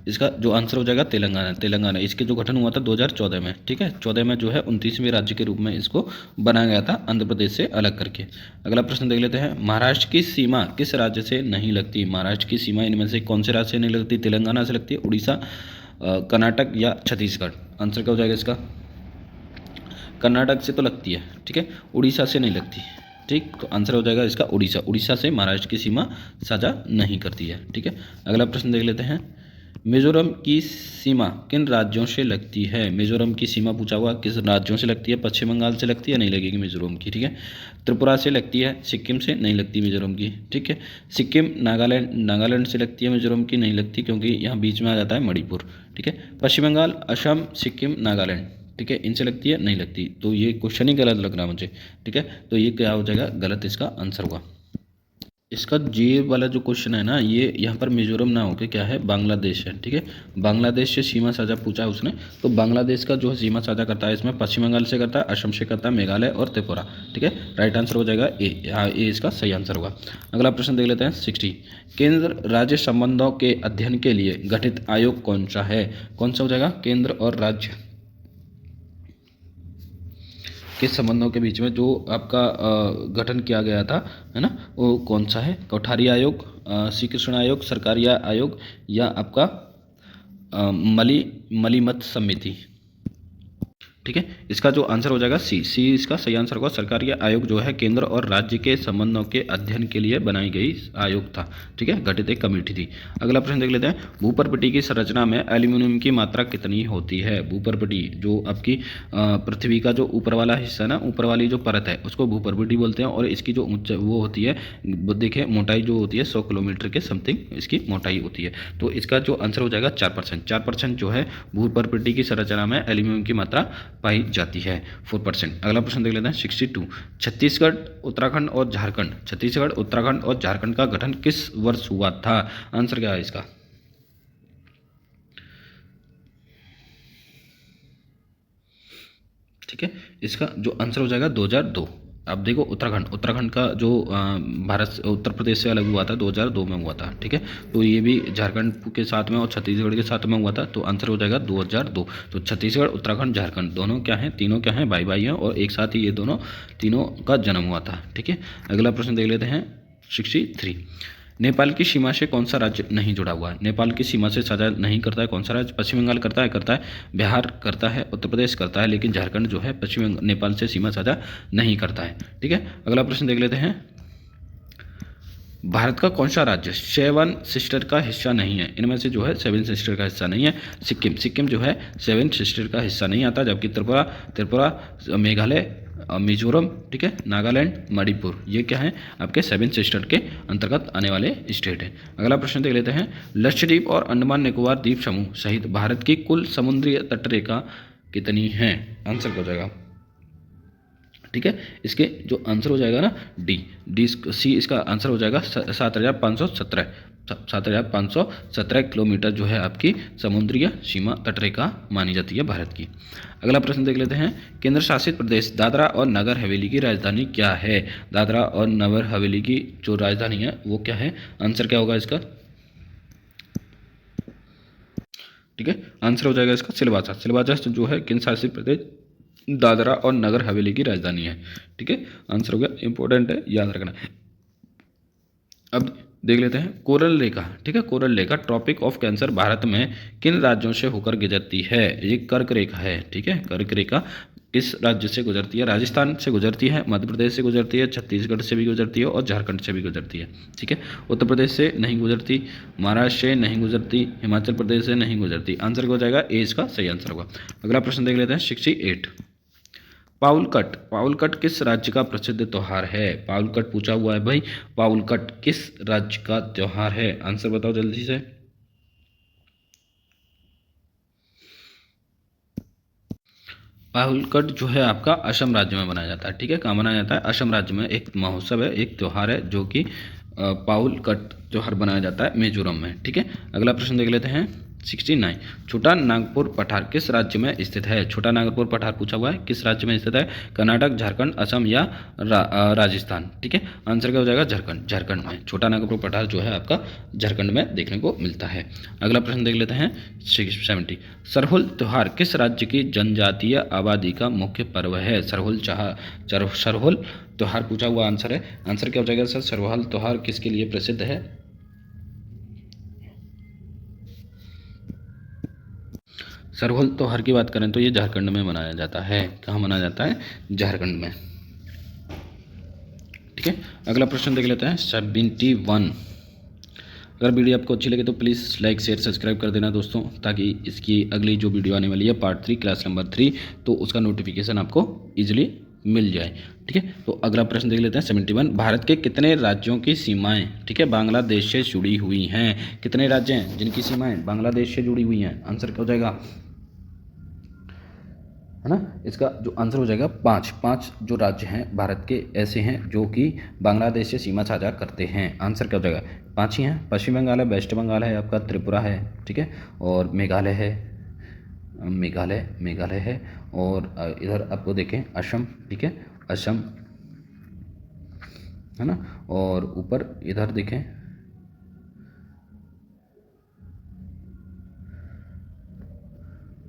इसका जो आंसर हो जाएगा तेलंगाना। तेलंगाना, इसके जो गठन हुआ था 2014 में। ठीक है, 14 में जो है 29वें राज्य के रूप में इसको बनाया गया था, आंध्र प्रदेश से अलग करके। अगला प्रश्न देख लेते हैं। महाराष्ट्र की सीमा किस राज्य से नहीं लगती? महाराष्ट्र की सीमा इनमें से कौन से राज्य से नहीं लगती? तेलंगाना से लगती है, उड़ीसा, कर्नाटक या छत्तीसगढ़। आंसर क्या हो जाएगा इसका? कर्नाटक से तो लगती है, ठीक है, उड़ीसा से नहीं लगती। ठीक, तो आंसर हो जाएगा इसका उड़ीसा। उड़ीसा से महाराष्ट्र की सीमा साझा नहीं करती है। ठीक है, अगला प्रश्न देख लेते हैं। मिजोरम की सीमा किन राज्यों से लगती है? मिजोरम की सीमा पूछा हुआ किस राज्यों से लगती है? पश्चिम बंगाल से लगती है, नहीं लगेगी मिजोरम की। ठीक है, त्रिपुरा से लगती है, सिक्किम से नहीं लगती मिजोरम की। ठीक है, सिक्किम, नागालैंड से लगती है मिजोरम की, नहीं लगती क्योंकि यहाँ बीच में आ जाता है मणिपुर। ठीक है, पश्चिम बंगाल, असम, सिक्किम, नागालैंड, ठीक है, इनसे लगती है, नहीं लगती। तो ये क्वेश्चन ही गलत लग रहा मुझे। ठीक है, तो ये क्या हो जाएगा? गलत इसका आंसर हुआ। इसका जे वाला जो क्वेश्चन है ना, ये यहाँ पर मिजोरम ना होकर क्या है? बांग्लादेश है। ठीक है, बांग्लादेश से सीमा साझा पूछा उसने, तो बांग्लादेश का जो सीमा साझा करता है इसमें पश्चिम बंगाल से करता है, असम से करता है, मेघालय और त्रिपुरा। ठीक है, राइट आंसर हो जाएगा ए। हाँ, ए इसका सही आंसर होगा। अगला प्रश्न देख लेते हैं। 60। केंद्र राज्य संबंधों के अध्ययन के लिए गठित आयोग कौन सा है? कौन सा हो जाएगा? केंद्र और राज्य के संबंधों के बीच में जो आपका गठन किया गया था, है ना, वो कौन सा है? कोठारी आयोग, श्री कृष्ण आयोग, सरकारिया आयोग या आपका मलीमत समिति। ठीक है, इसका जो आंसर हो जाएगा सी। सी इसका सही आंसर होगा। सरकारी आयोग जो है केंद्र और राज्य के संबंधों के अध्ययन के लिए बनाई गई आयोग था। ठीक है, गठित एक कमेटी थी। अगला प्रश्न देख लेते हैं। भूपर्पटी की संरचना में एल्यूमिनियम की मात्रा कितनी होती है? भूपर्पटी जो आपकी पृथ्वी का जो ऊपर वाला हिस्सा है ना, ऊपर वाली जो परत है उसको भूपर्पटी बोलते हैं। और इसकी जो वो होती है, देखिए मोटाई जो होती है 100 किलोमीटर के समथिंग इसकी मोटाई होती है। तो इसका जो आंसर हो जाएगा 4%। 4% जो है भूपर्पटी की संरचना में एल्यूमिनियम की मात्रा पाई जाती है, 4%। अगला प्रश्न देख लेते हैं। 62। छत्तीसगढ़, उत्तराखंड और झारखंड, छत्तीसगढ़, उत्तराखंड और झारखंड का गठन किस वर्ष हुआ था? आंसर क्या है इसका? ठीक है, इसका जो आंसर हो जाएगा 2002। अब देखो उत्तराखंड का जो भारत उत्तर प्रदेश से अलग हुआ था 2002 में हुआ था। ठीक है, तो ये भी झारखंड के साथ में और छत्तीसगढ़ के साथ में हुआ था। तो आंसर हो जाएगा 2002। तो छत्तीसगढ़, उत्तराखंड, झारखंड दोनों क्या हैं? तीनों क्या हैं? भाई भाई हैं और एक साथ ही ये दोनों तीनों का जन्म हुआ था। ठीक है, अगला प्रश्न देख लेते हैं। 63। नेपाल की सीमा से कौन सा राज्य नहीं जुड़ा हुआ है? नेपाल की सीमा से साझा नहीं करता है कौन सा राज्य? पश्चिम बंगाल करता है, बिहार करता है, उत्तर प्रदेश करता है, लेकिन झारखंड जो है पश्चिम नेपाल से सीमा साझा नहीं करता है। ठीक है, अगला प्रश्न देख लेते हैं। भारत का कौन सा राज्य सेवन सिस्टर का हिस्सा नहीं है? इनमें से जो है सेवन सिस्टर का हिस्सा नहीं है सिक्किम जो है सेवन सिस्टर का हिस्सा नहीं आता, जबकि त्रिपुरा, मेघालय, मिजोरम, ठीक है, नागालैंड, मणिपुर, ये क्या है आपके सेवन सिस्टर के अंतर्गत आने वाले स्टेट हैं। अगला प्रश्न देख लेते हैं। लक्षद्वीप और अंडमान निकोबार द्वीप समूह सहित भारत की कुल समुद्री तटरेखा कितनी है? आंसर क्या हो जाएगा? ठीक है, इसके जो आंसर हो जाएगा ना डी सी, इसका आंसर हो जाएगा 7,517 किलोमीटर जो है आपकी समुद्रीय सीमा तटरेखा मानी जाती है भारत की। अगला प्रश्न देख लेते हैं। केंद्र शासित प्रदेश दादरा और नगर हवेली की राजधानी क्या है? दादरा और नगर हवेली की जो राजधानी है वो क्या है? आंसर क्या होगा इसका? ठीक है, आंसर हो जाएगा इसका सिलवासा जो है केंद्र शासित प्रदेश दादरा और नगर हवेली की राजधानी है। ठीक है, आंसर हो गया, इंपॉर्टेंट है, याद रखना। अब देख लेते हैं कोरल रेखा। ठीक है, कोरल रेखा ट्रॉपिक ऑफ कैंसर भारत में किन राज्यों से होकर गुजरती है? ये कर्क रेखा है। ठीक है, कर्क रेखा किस राज्य से गुजरती है? राजस्थान से गुजरती है, मध्य प्रदेश से गुजरती है, छत्तीसगढ़ से भी गुजरती है और झारखंड से भी गुजरती है। ठीक है, उत्तर प्रदेश से नहीं गुजरती, महाराष्ट्र से नहीं गुजरती, हिमाचल प्रदेश से नहीं गुजरती। आंसर क्या हो जाएगा? ए इसका सही आंसर होगा। अगला प्रश्न देख लेते हैं 68। पाउलकट किस राज्य का प्रसिद्ध त्योहार है? पाउलकट पूछा हुआ है भाई, पाउलकट किस राज्य का त्योहार है? आंसर बताओ जल्दी से। पाउलकट जो है आपका असम राज्य में बनाया जाता है। ठीक है, कहाँ बनाया जाता है? असम राज्य में एक महोत्सव है, एक त्योहार है जो कि पाउलकट त्योहार बनाया जाता है मिजोरम में। ठीक है, अगला प्रश्न देख लेते हैं 69। छोटा नागपुर पठार किस राज्य में स्थित है? छोटा नागपुर पठार पूछा हुआ है, किस राज्य में स्थित है? कर्नाटक, झारखंड, असम या राजस्थान? ठीक है, आंसर क्या हो जाएगा? झारखंड में। छोटा नागपुर पठार जो है आपका झारखंड में देखने को मिलता है। अगला प्रश्न देख लेते हैं 70। सरहुल त्योहार किस राज्य की जनजातीय आबादी का मुख्य पर्व है? सरहुल त्योहार पूछा हुआ आंसर है। आंसर क्या हो जाएगा सर? सरहुल त्योहार किसके लिए प्रसिद्ध है? सरहुल त्योहार की बात करें तो ये झारखंड में मनाया जाता है। कहाँ मनाया जाता है? झारखंड में। ठीक है, अगला प्रश्न देख लेते हैं 71। अगर वीडियो आपको अच्छी लगे तो प्लीज़ लाइक शेयर सब्सक्राइब कर देना दोस्तों, ताकि इसकी अगली जो वीडियो आने वाली है पार्ट 3 क्लास नंबर 3, तो उसका नोटिफिकेशन आपको ईजिली मिल जाए। ठीक है, तो अगला प्रश्न देख लेते हैं 71। भारत के कितने राज्यों की सीमाएं, ठीक है, बांग्लादेश से जुड़ी हुई हैं? कितने राज्य हैं जिनकी सीमाएं बांग्लादेश से जुड़ी हुई हैं? आंसर क्या हो जाएगा? है ना, इसका जो आंसर हो जाएगा 5 जो राज्य हैं भारत के ऐसे हैं जो कि बांग्लादेश से सीमा साझा करते हैं। आंसर क्या हो जाएगा? 5 ही हैं। पश्चिम बंगाल है, वेस्ट बंगाल है, आपका त्रिपुरा है, ठीक है, और मेघालय है, मेघालय है, और इधर आपको देखें असम, ठीक है, असम है ना, और ऊपर इधर देखें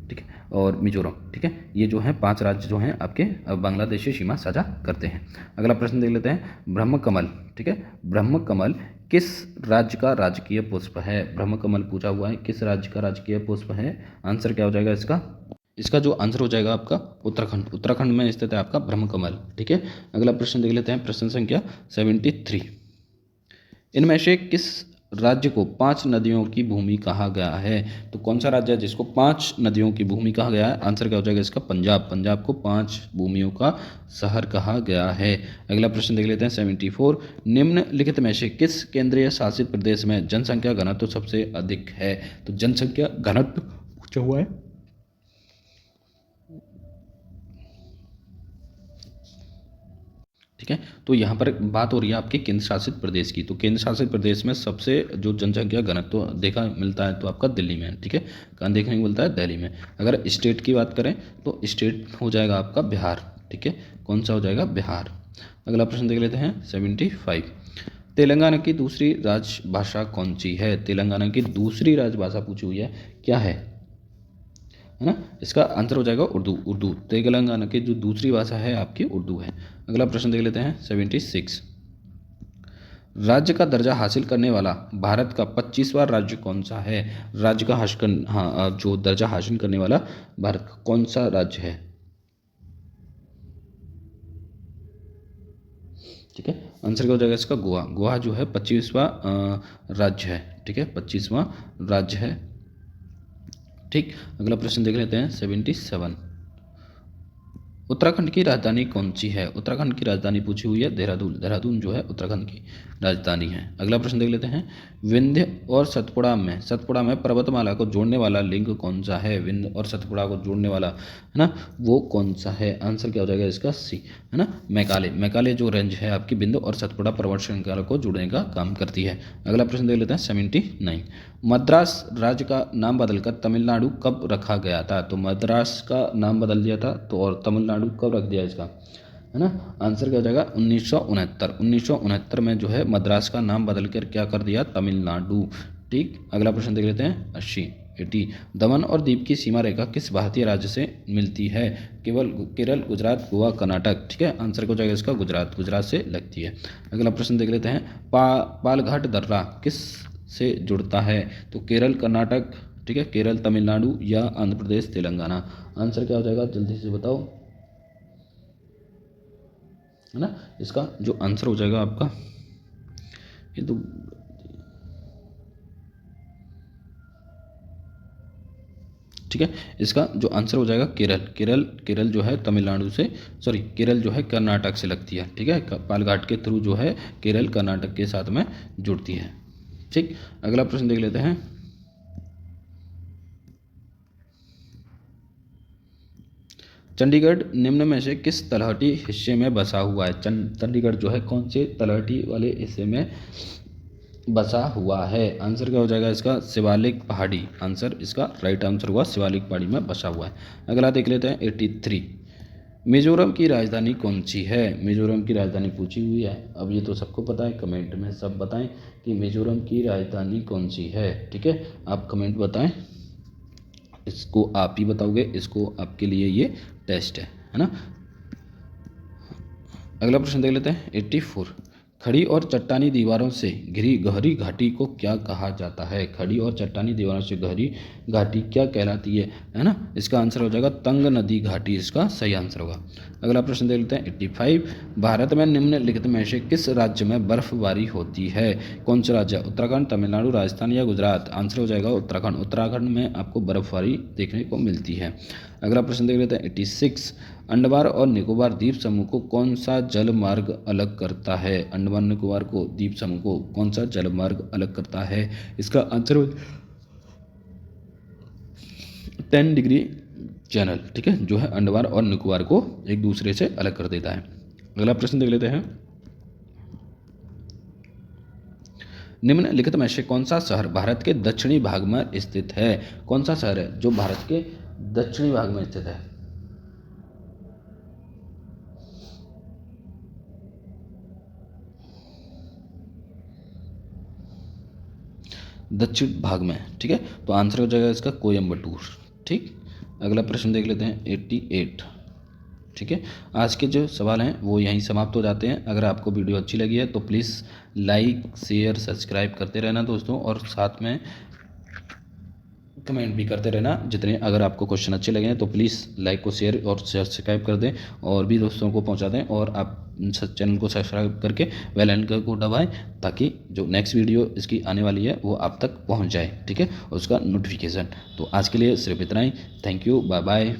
ठीक है, और मिजोरम। ठीक है, ये जो हैं 5 राज्य जो हैं आपके बांग्लादेश से सीमा साझा करते हैं। अगला प्रश्न देख लेते हैं ब्रह्म कमल। ठीक है, ब्रह्म कमल किस राज्य का राजकीय पुष्प है? ब्रह्म कमल पूछा हुआ है, किस राज्य का राजकीय पुष्प है? आंसर क्या हो जाएगा इसका? इसका जो आंसर हो जाएगा आपका उत्तराखंड में स्थित है आपका ब्रह्म कमल। ठीक है, अगला प्रश्न देख लेते हैं प्रश्न संख्या 73। इनमें से किस राज्य को 5 नदियों की भूमि कहा गया है? तो कौन सा राज्य है जिसको 5 नदियों की भूमि कहा गया है? आंसर क्या हो जाएगा इसका? पंजाब को 5 भूमियों का शहर कहा गया है। अगला प्रश्न देख लेते हैं 74। निम्नलिखित में से किस केंद्रीय शासित प्रदेश में जनसंख्या घनत्व सबसे अधिक है? तो जनसंख्या घनत्व पूछा हुआ है। ठीक है, तो यहाँ पर बात हो रही है आपके केंद्र शासित प्रदेश की। तो केंद्र शासित प्रदेश में सबसे जो जनसंख्या घनत्व देखा मिलता है तो आपका दिल्ली में। ठीक है, कहाँ देखने को मिलता है? दिल्ली में। अगर स्टेट की बात करें तो स्टेट हो जाएगा आपका बिहार। ठीक है, कौन सा हो जाएगा? बिहार। अगला प्रश्न देख लेते हैं 75। तेलंगाना की दूसरी राजभाषा कौन सी है? तेलंगाना की दूसरी राजभाषा पूछी हुई है, क्या है ना, इसका आंसर हो जाएगा उर्दू। तेलंगाना की जो दूसरी भाषा है आपकी उर्दू है। अगला प्रश्न देख लेते हैं 76। राज्य का दर्जा हासिल करने वाला भारत का 25वां राज्य कौन सा है? राज्य का जो दर्जा हासिल करने वाला भारत का कौन सा राज्य है? ठीक है, आंसर क्या हो जाएगा इसका गोवा। गोवा जो है 25वां राज्य है। ठीक है, 25वां राज्य है। ठीक, अगला प्रश्न देख लेते हैं 77। उत्तराखंड की राजधानी कौन सी है? उत्तराखंड की राजधानी पूछी हुई है देहरादून। देहरादून जो है उत्तराखंड की राजधानी है। अगला प्रश्न देख लेते हैं, विंध्य और सतपुड़ा में पर्वतमाला को जोड़ने वाला लिंग कौन सा है? विंध्य और सतपुड़ा को जोड़ने वाला है ना, वो कौन सा है? आंसर क्या हो जाएगा इसका सी, है ना, मैकाले। मैकाले जो रेंज है आपकी विंध्य और सतपुड़ा पर्वत श्रृंखला को जोड़ने का काम करती है। अगला प्रश्न देख लेते हैं 79। मद्रास राज्य का नाम बदलकर तमिलनाडु कब रखा गया था? तो मद्रास का नाम बदल दिया था तो, और तमिलनाडु कब रख दिया इसका, है ना, आंसर क्या हो जाएगा 1969। 1969 में जो है मद्रास का नाम बदल कर क्या कर दिया, तमिलनाडु। ठीक, अगला प्रश्न देख लेते हैं 80। दमन और दीव की सीमा रेखा किस भारतीय राज्य से मिलती है? केरल, गुजरात, गोवा, कर्नाटक। ठीक है, आंसर क्या हो जाएगा इसका गुजरात से लगती है। अगला प्रश्न देख लेते हैं, पालघाट दर्रा किस से जुड़ता है? तो केरल, कर्नाटक, ठीक है, केरल, तमिलनाडु या आंध्र प्रदेश, तेलंगाना। आंसर क्या हो जाएगा जल्दी से बताओ, है ना, इसका जो आंसर हो जाएगा आपका, ये तो ठीक है, इसका जो आंसर हो जाएगा केरल जो है तमिलनाडु से, सॉरी, केरल जो है कर्नाटक से लगती है। ठीक है, पालघाट के थ्रू जो है केरल कर्नाटक के साथ में जुड़ती है। ठीक, अगला प्रश्न देख लेते हैं, चंडीगढ़ निम्न में से किस तलहटी हिस्से में बसा हुआ है? चंडीगढ़ जो है कौन से तलहटी वाले हिस्से में बसा हुआ है? आंसर क्या हो जाएगा इसका शिवालिक पहाड़ी। आंसर इसका राइट आंसर हुआ शिवालिक पहाड़ी में बसा हुआ है। अगला देख लेते हैं 83। मिजोरम की राजधानी कौन सी है? मिजोरम की राजधानी पूछी हुई है। अब ये तो सबको पता है, कमेंट में सब बताएं कि मिजोरम की राजधानी कौन सी है। ठीक है, आप कमेंट बताएं, इसको आप ही बताओगे, इसको आपके लिए ये टेस्ट है ना। अगला प्रश्न देख लेते हैं 84। खड़ी और चट्टानी दीवारों से घिरी गहरी घाटी को क्या कहा जाता है? खड़ी और चट्टानी दीवारों से गहरी घाटी क्या कहलाती है ना, इसका आंसर हो जाएगा तंग नदी घाटी, इसका सही आंसर होगा। अगला प्रश्न देख लेते हैं 85। भारत में निम्नलिखित में से किस राज्य में बर्फबारी होती है? कौन सा राज्य? उत्तराखंड, तमिलनाडु, राजस्थान या गुजरात? आंसर हो जाएगा उत्तराखंड। उत्तराखंड में आपको बर्फबारी देखने को मिलती है। अगला प्रश्न देख लेते हैं 86। अंडमान और निकोबार द्वीप समूह को कौन सा जल मार्ग अलग करता है? अंडमान निकोबार को द्वीप समूह को कौन सा जल मार्ग अलग करता है? इसका आंसर 10 डिग्री चैनल। ठीक है, जो है अंडमान और निकोबार को एक दूसरे से अलग कर देता है। अगला प्रश्न देख लेते हैं, निम्नलिखित में से कौन सा शहर भारत के दक्षिणी भाग में स्थित है? कौन सा शहर है जो भारत के दक्षिणी भाग में स्थित है? दक्षिण भाग में। ठीक है, तो आंसर हो जाएगा इसका कोयम्बटूर। ठीक, अगला प्रश्न देख लेते हैं 88। ठीक है, आज के जो सवाल हैं वो यहीं समाप्त हो जाते हैं। अगर आपको वीडियो अच्छी लगी है तो प्लीज़ लाइक, शेयर, सब्सक्राइब करते रहना दोस्तों, और साथ में कमेंट भी करते रहना। जितने अगर आपको क्वेश्चन अच्छे लगे हैं तो प्लीज़ लाइक को शेयर और सब्सक्राइब कर दें, और भी दोस्तों को पहुंचा दें, और आप चैनल को सब्सक्राइब करके बेल आइकन को दबाएं ताकि जो नेक्स्ट वीडियो इसकी आने वाली है वो आप तक पहुंच जाए। ठीक है, उसका नोटिफिकेशन। तो आज के लिए सिर्फ इतना ही। Thank you, bye bye.